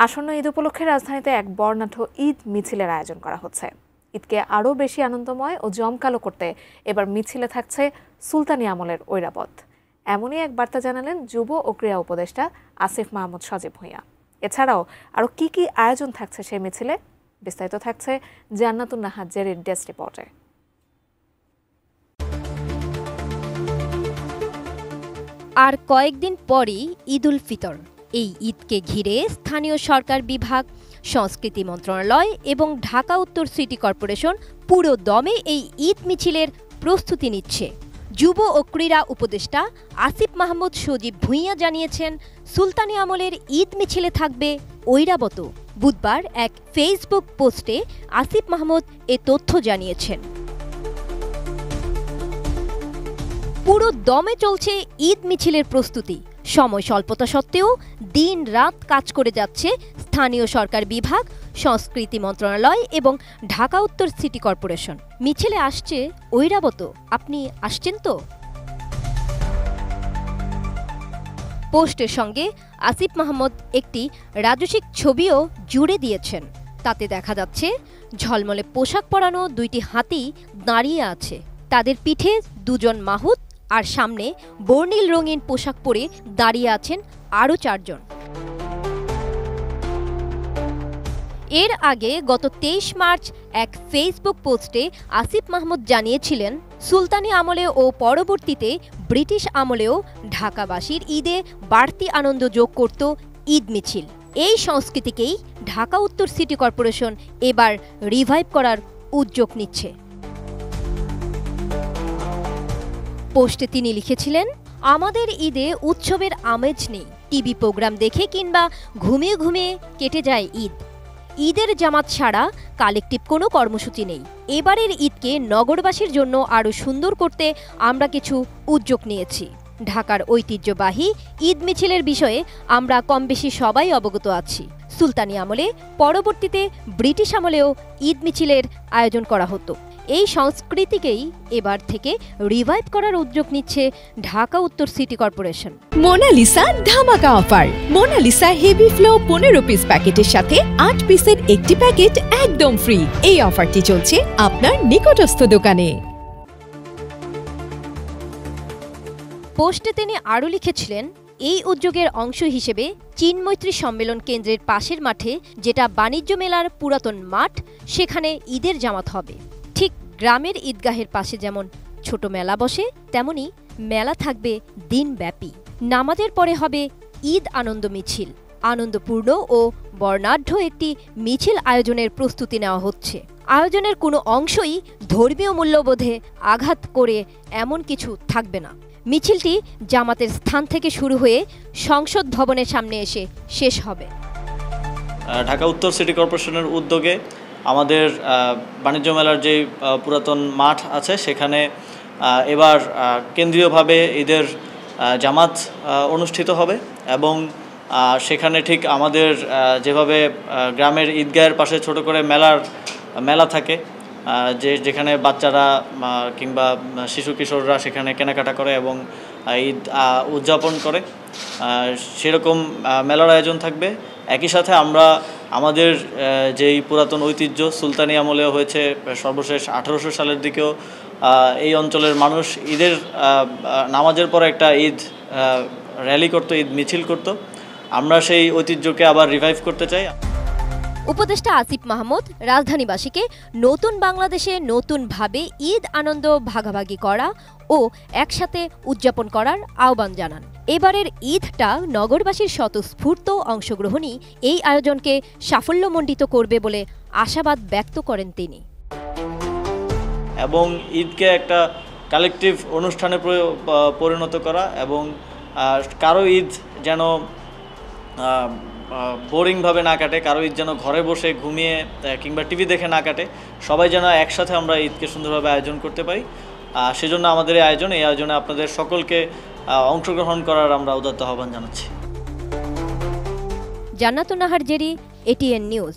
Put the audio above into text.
আসন্ন ঈদ উপলক্ষে রাজধানীতে এক বর্ণাঢ্য ঈদ মিছিলের আয়োজন করা হচ্ছে। ঈদকে আরও বেশি আনন্দময় ও জমকালো করতে এবার মিছিলে থাকছে সুলতানি আমলের ঐরাবত। এমনই এক বার্তা জানালেন যুব ও ক্রীড়া উপদেষ্টা আসিফ মাহমুদ সজীব ভূঁইয়া। এছাড়াও আরও কি কি আয়োজন থাকছে সেই মিছিলে, বিস্তারিত থাকছে জান্নাতুন নাহার জেরির ডেস্ক রিপোর্টে। আর কয়েকদিন পরই ঈদ উল ফিতর। এই ঈদকে ঘিরে স্থানীয় সরকার বিভাগ, সংস্কৃতি মন্ত্রণালয় এবং ঢাকা উত্তর সিটি কর্পোরেশন পুরো দমে এই ঈদ মিছিলের প্রস্তুতি নিচ্ছে। যুব ও ক্রীড়া উপদেষ্টা আসিফ মাহমুদ সজীব ভূঁইয়া জানিয়েছেন, সুলতানি আমলের ঈদ মিছিলে থাকবে ঐরাবত। বুধবার এক ফেসবুক পোস্টে আসিফ মাহমুদ এ তথ্য জানিয়েছেন। পুরো দমে চলছে ঈদ মিছিলের প্রস্তুতি। সময় স্বল্পতা সত্ত্বেও দিন রাত কাজ করে যাচ্ছে স্থানীয় সরকার বিভাগ, সংস্কৃতি মন্ত্রণালয় এবং ঢাকা উত্তর সিটি কর্পোরেশন। মিছিলে আসছে ঐরাবত, আপনি আসছেন তো? পোস্টের সঙ্গে আসিফ মাহমুদ একটি রাজসিক ছবিও জুড়ে দিয়েছেন। তাতে দেখা যাচ্ছে ঝলমলে পোশাক পরানো দুইটি হাতি দাঁড়িয়ে আছে। তাদের পিঠে দুজন মাহুত আর সামনে বর্ণিল রঙিন পোশাক পরে দাঁড়িয়ে আছেন আরও 4 জন। এর আগে গত 23 মার্চ এক ফেসবুক পোস্টে আসিফ মাহমুদ জানিয়েছিলেন, সুলতানি আমলে ও পরবর্তীতে ব্রিটিশ আমলেও ঢাকাবাসীর ঈদে বাড়তি আনন্দ যোগ করত ঈদ মিছিল। এই সংস্কৃতিকেই ঢাকা উত্তর সিটি কর্পোরেশন এবার রিভাইভ করার উদ্যোগ নিচ্ছে। পোস্টে তিনি লিখেছিলেন, আমাদের ঈদে উৎসবের আমেজ নেই। টিভি প্রোগ্রাম দেখে কিংবা ঘুমিয়ে ঘুমিয়ে কেটে যায় ঈদ। ঈদের জামাত ছাড়া কালেকটিভ কোনো কর্মসূচি নেই। এবারের ঈদকে নগরবাসীর জন্য আরও সুন্দর করতে আমরা কিছু উদ্যোগ নিয়েছি। ঢাকার ঐতিহ্যবাহী ঈদ মিছিলের বিষয়ে আমরা কমবেশি সবাই অবগত আছি। সুলতানি আমলে, পরবর্তীতে ব্রিটিশ আমলেও ঈদ মিছিলের আয়োজন করা হতো। এই সংস্কৃতিকেই এবার থেকে রিভাইভ করার উদ্যোগ নিচ্ছে ঢাকা উত্তর সিটি কর্পোরেশন। মোনালিসা ধামাকা offer. Monalisa heavy flow 15 piece প্যাকেটের সাথে 8 পিসের একটি প্যাকেট একদম ফ্রি। এই অফারটি চলছে আপনার নিকটস্থ দোকানে। পোস্টে তিনি আরও লিখেছিলেন, এই উদ্যোগের অংশ হিসেবে চীন মৈত্রী সম্মেলন কেন্দ্রের পাশের মাঠে, যেটা বাণিজ্য মেলার পুরাতন মাঠ, সেখানে ঈদের জামাত হবে। ঠিক গ্রামের ঈদগাহের পাশে যেমন ছোট মেলা বসে, তেমনি মেলা থাকবে দিনব্যাপী। নামাজের পরে হবে ঈদ আনন্দ মিছিল। আনন্দপূর্ণ ও বর্ণাঢ্য একটি মিছিল আয়োজনের প্রস্তুতি নেওয়া হচ্ছে। আয়োজনের কোনো অংশই ধর্মীয় মূল্যবোধে আঘাত করে এমন কিছু থাকবে না। মিছিলটি জামাতের স্থান থেকে শুরু হয়ে সংসদ ভবনের সামনে এসে শেষ হবে। ঢাকা উত্তর সিটি কর্পোরেশনের উদ্যোগে আমাদের বাণিজ্য মেলার যে পুরাতন মাঠ আছে, সেখানে এবার কেন্দ্রীয়ভাবে ঈদের জামাত অনুষ্ঠিত হবে এবং সেখানে ঠিক আমাদের যেভাবে গ্রামের ঈদগাহের পাশে ছোট করে মেলা থাকে, যেখানে বাচ্চারা কিংবা শিশু কিশোররা সেখানে কেনাকাটা করে এবং ঈদ উদযাপন করে, সেরকম মেলার আয়োজন থাকবে। একই সাথে আমরা আমাদের যেই পুরাতন ঐতিহ্য, সুলতানি আমলেও হয়েছে সর্বশেষ 1800 সালের দিকেও এই অঞ্চলের মানুষ ঈদের নামাজের পরে একটা ঈদ র্যালি করতো, ঈদ মিছিল করতো। আমরা সেই ঐতিহ্যকে আবার রিভাইভ করতে চাই। উপদেষ্টা আসিফ মাহমুদ রাজধানীবাসীকে নতুন বাংলাদেশে নতুনভাবে ঈদ আনন্দ ভাগাভাগি করা ও একসাথে উদযাপন করার আহ্বান জানান। এবারের ঈদটা নগরবাসীর স্বতঃস্ফূর্ত অংশগ্রহণই এই আয়োজনকে সাফল্যমণ্ডিত করবে বলে আশাবাদ ব্যক্ত করেন তিনি। এবং ঈদকে একটা কালেকটিভ অনুষ্ঠানে পরিণত করা এবং কারো ঈদ যেন বোরিংভাবে না কাটে, কারো ঈদ যেন ঘরে বসে ঘুমিয়ে কিংবা টিভি দেখে না কাটে, সবাই যেন একসাথে আমরা ঈদকে সুন্দরভাবে আয়োজন করতে পারি। সেজন্য আমাদের এই আয়োজনে আপনাদের সকলকে অংশগ্রহণ করার আমরা উদাত্ত আহ্বান জানাচ্ছি। জান্নাতুন নাহার জেরি, ATN নিউজ।